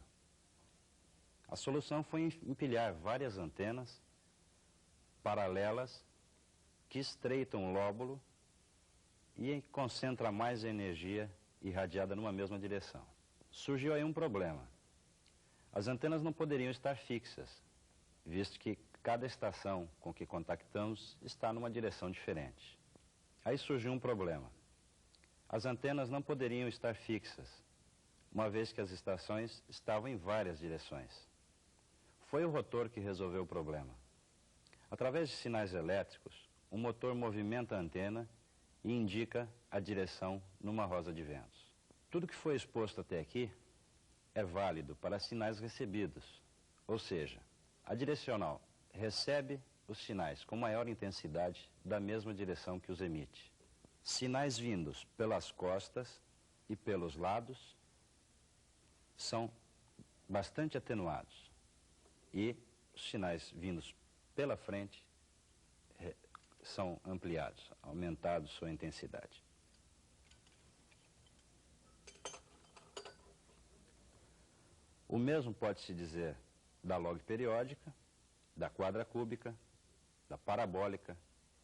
A solução foi empilhar várias antenas paralelas que estreitam o lóbulo e concentram mais energia irradiada numa mesma direção. Surgiu aí um problema. As antenas não poderiam estar fixas, visto que cada estação com que contactamos está numa direção diferente. Aí surgiu um problema. As antenas não poderiam estar fixas, uma vez que as estações estavam em várias direções. Foi o rotor que resolveu o problema. Através de sinais elétricos, o motor movimenta a antena e indica a direção numa rosa de ventos. Tudo que foi exposto até aqui é válido para sinais recebidos, ou seja, a direcional recebe os sinais com maior intensidade da mesma direção que os emite. Sinais vindos pelas costas e pelos lados são bastante atenuados e os sinais vindos pela frente são ampliados, aumentados sua intensidade. O mesmo pode-se dizer da log periódica, da quadra cúbica, da parabólica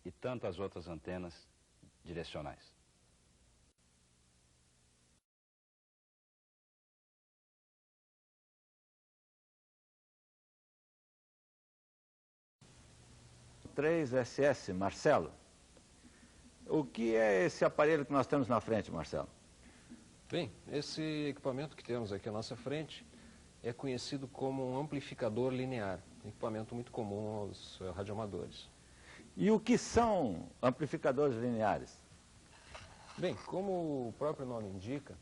e tantas outras antenas direcionais. SS, Marcelo. O que é esse aparelho que nós temos na frente, Marcelo? Bem, esse equipamento que temos aqui à nossa frente é conhecido como um amplificador linear, um equipamento muito comum aos radioamadores. E o que são amplificadores lineares? Bem, como o próprio nome indica,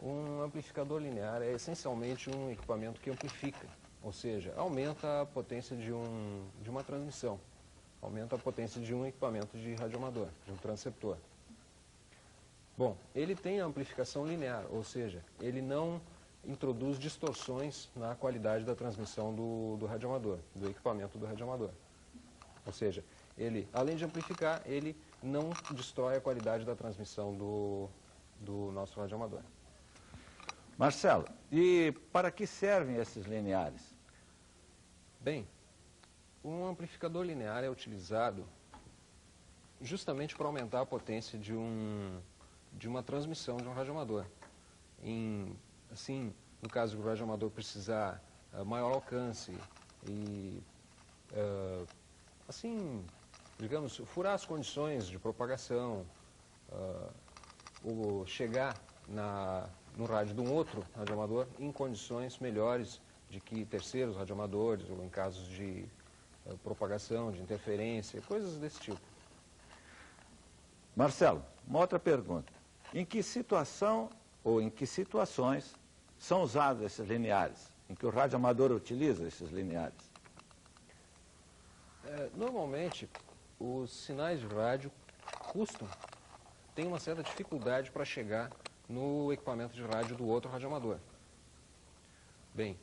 um amplificador linear é essencialmente um equipamento que amplifica, ou seja, aumenta a potência de uma transmissão, aumenta a potência de um equipamento de radioamador, de um transceptor. Bom, ele tem a amplificação linear, ou seja, ele não introduz distorções na qualidade da transmissão do radioamador, do equipamento do radioamador. Ou seja, ele, além de amplificar, ele não destrói a qualidade da transmissão do nosso radioamador. Marcelo, e para que servem esses lineares? Bem, um amplificador linear é utilizado justamente para aumentar a potência de uma transmissão de um radioamador. Assim, no caso do radioamador precisar maior alcance e, assim, digamos, furar as condições de propagação, ou chegar no rádio de um outro radioamador em condições melhores de que terceiros radioamadores, ou em casos de propagação, de interferência, coisas desse tipo. Marcelo, uma outra pergunta. Em que situação ou em que situações são usados esses lineares? Em que o radioamador utiliza esses lineares? Normalmente, os sinais de rádio têm uma certa dificuldade para chegar no equipamento de rádio do outro radioamador. Bem,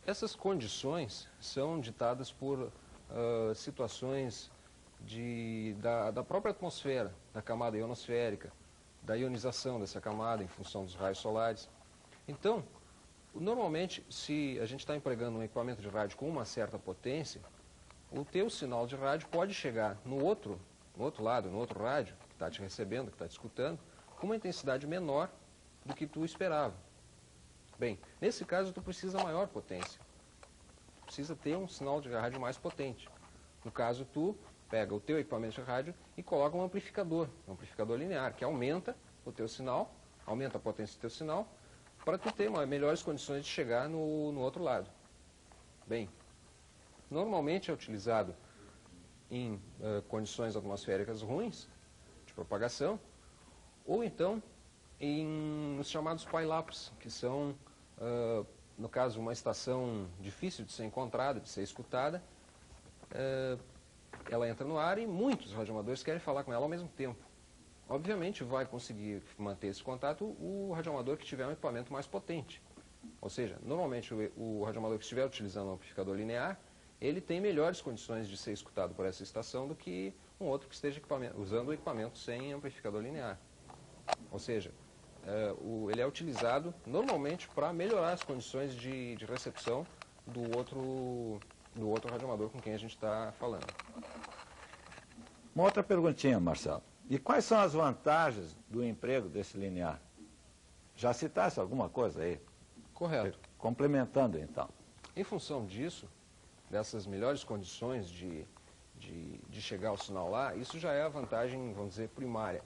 essas condições são ditadas por situações da própria atmosfera, da camada ionosférica, da ionização dessa camada em função dos raios solares. Então, normalmente, se a gente está empregando um equipamento de rádio com uma certa potência, o teu sinal de rádio pode chegar no outro lado, no outro rádio, que está te recebendo, que está te escutando, com uma intensidade menor do que tu esperava. Bem, nesse caso, tu precisa maior potência. Precisa ter um sinal de rádio mais potente. No caso, tu pega o teu equipamento de rádio e coloca um amplificador linear, que aumenta o teu sinal, aumenta a potência do teu sinal, para tu ter melhores condições de chegar no outro lado. Bem, normalmente é utilizado em condições atmosféricas ruins, de propagação, ou então nos chamados pile-ups, que são, no caso, uma estação difícil de ser encontrada, de ser escutada. Ela entra no ar e muitos radioamadores querem falar com ela ao mesmo tempo. Obviamente vai conseguir manter esse contato o radioamador que tiver um equipamento mais potente. Ou seja, normalmente o radioamador que estiver utilizando um amplificador linear, ele tem melhores condições de ser escutado por essa estação do que um outro que esteja usando o equipamento sem amplificador linear. Ou seja, ele é utilizado normalmente para melhorar as condições de recepção do outro radioamador com quem a gente está falando. Uma outra perguntinha, Marcelo. E quais são as vantagens do emprego desse linear? Já citasse alguma coisa aí? Correto. Complementando, então. Em função disso, dessas melhores condições de chegar ao sinal lá, isso já é a vantagem, vamos dizer, primária.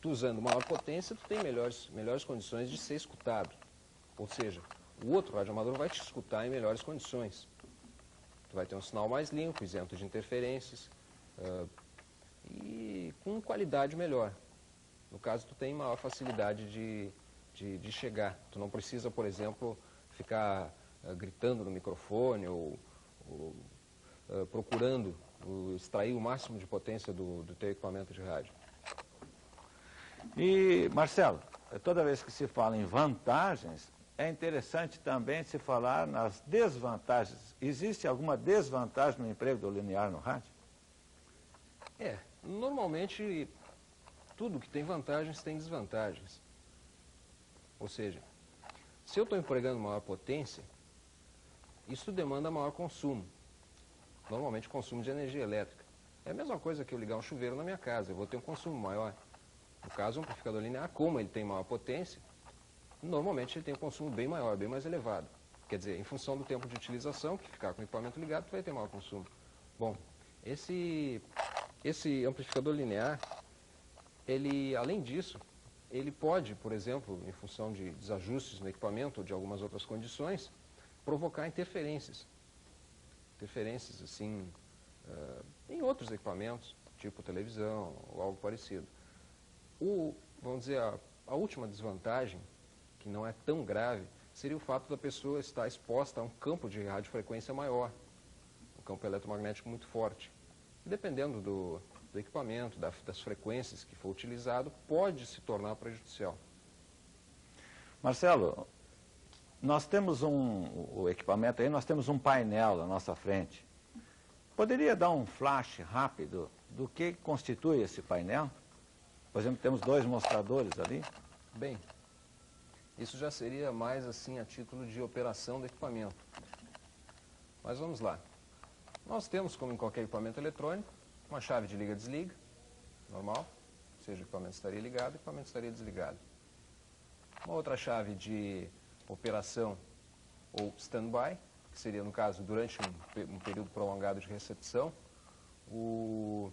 tu usando maior potência, tu tem melhores condições de ser escutado. Ou seja, o outro radioamador vai te escutar em melhores condições. Tu vai ter um sinal mais limpo, isento de interferências e com qualidade melhor. No caso, tu tem maior facilidade de chegar. Tu não precisa, por exemplo, ficar gritando no microfone ou procurando extrair o máximo de potência do teu equipamento de rádio. E, Marcelo, toda vez que se fala em vantagens, é interessante também se falar nas desvantagens. Existe alguma desvantagem no emprego do linear no rádio? Normalmente, tudo que tem vantagens tem desvantagens. Ou seja, se eu estou empregando maior potência, isso demanda maior consumo. Normalmente, consumo de energia elétrica. É a mesma coisa que eu ligar um chuveiro na minha casa, eu vou ter um consumo maior. No caso, um amplificador linear, como ele tem maior potência, normalmente ele tem um consumo bem maior, bem mais elevado. Quer dizer, em função do tempo de utilização, que ficar com o equipamento ligado, tu vai ter maior consumo. Bom, esse amplificador linear, ele, além disso, ele pode, por exemplo, em função de desajustes no equipamento ou de algumas outras condições, provocar interferências. Interferências, assim, em outros equipamentos, tipo televisão ou algo parecido. Vamos dizer, a última desvantagem, que não é tão grave, seria o fato da pessoa estar exposta a um campo de radiofrequência maior, um campo eletromagnético muito forte. Dependendo do equipamento, das frequências que for utilizado, pode se tornar prejudicial. Marcelo, nós temos o equipamento aí, nós temos um painel na nossa frente. Poderia dar um flash rápido do que constitui esse painel? Por exemplo, temos 2 mostradores ali. Bem, isso já seria mais assim a título de operação do equipamento. Mas vamos lá. Nós temos, como em qualquer equipamento eletrônico, uma chave de liga-desliga, normal, ou seja, o equipamento estaria ligado, o equipamento estaria desligado. Uma outra chave de operação ou stand-by, que seria, no caso, durante um período prolongado de recepção, o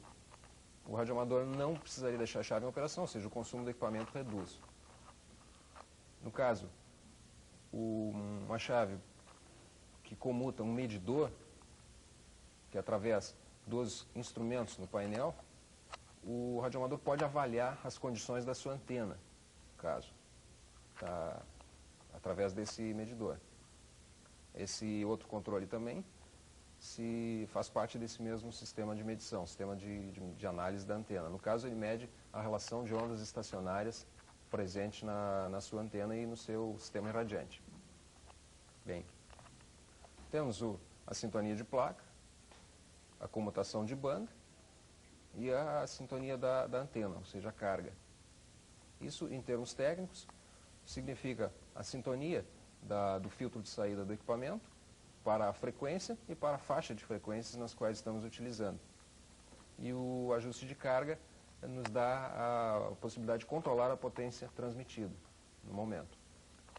radioamador não precisaria deixar a chave em operação, ou seja, o consumo do equipamento reduz. No caso, uma chave que comuta um medidor, que através dos instrumentos no painel, o radioamador pode avaliar as condições da sua antena, no caso, através desse medidor. Esse outro controle também faz parte desse mesmo sistema de medição, sistema de análise da antena. No caso, ele mede a relação de ondas estacionárias presente na sua antena e no seu sistema irradiante. Bem, temos a sintonia de placa, a comutação de banda e a sintonia da antena, ou seja, a carga. Isso, em termos técnicos, significa a sintonia do filtro de saída do equipamento para a frequência e para a faixa de frequências nas quais estamos utilizando. E o ajuste de carga nos dá a possibilidade de controlar a potência transmitida no momento.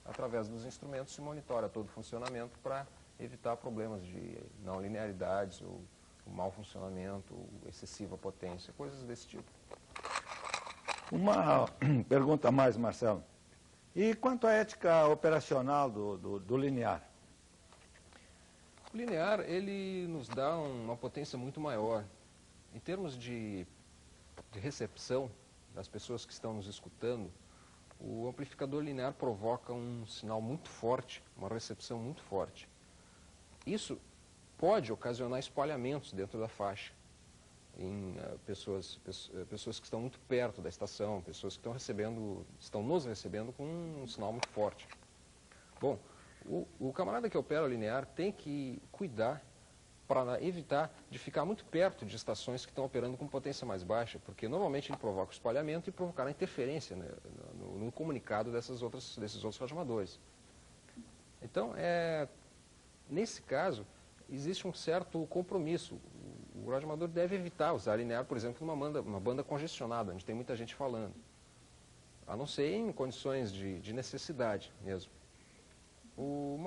Através dos instrumentos se monitora todo o funcionamento para evitar problemas de não linearidades ou mau funcionamento, excessiva potência, coisas desse tipo. Uma pergunta a mais, Marcelo. E quanto à ética operacional do linear? O linear, ele nos dá uma potência muito maior. Em termos de recepção das pessoas que estão nos escutando, o amplificador linear provoca um sinal muito forte, uma recepção muito forte. Isso pode ocasionar espalhamentos dentro da faixa em pessoas que estão muito perto da estação, pessoas que estão nos recebendo com um sinal muito forte. Bom, o camarada que opera o linear tem que cuidar para evitar de ficar muito perto de estações que estão operando com potência mais baixa, porque normalmente ele provoca o espalhamento e provocará interferência, né, no comunicado desses outros radioamadores. Então, nesse caso, existe um certo compromisso. O radioamador deve evitar usar linear, por exemplo, numa banda congestionada, onde tem muita gente falando. A não ser em condições de necessidade mesmo. Um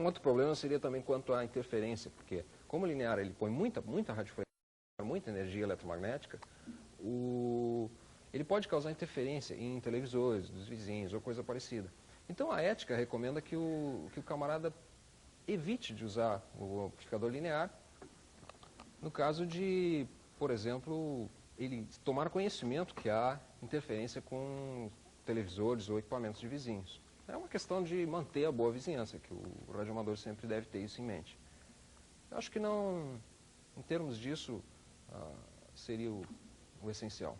outro problema seria também quanto à interferência, porque como o linear ele põe muita radiofrequência, muita energia eletromagnética, o ele pode causar interferência em televisores dos vizinhos ou coisa parecida. Então a ética recomenda que o camarada evite de usar o amplificador linear no caso de, por exemplo, ele tomar conhecimento que há interferência com televisores ou equipamentos de vizinhos. É uma questão de manter a boa vizinhança, que o radioamador sempre deve ter isso em mente. Eu acho que não, em termos disso, seria o essencial.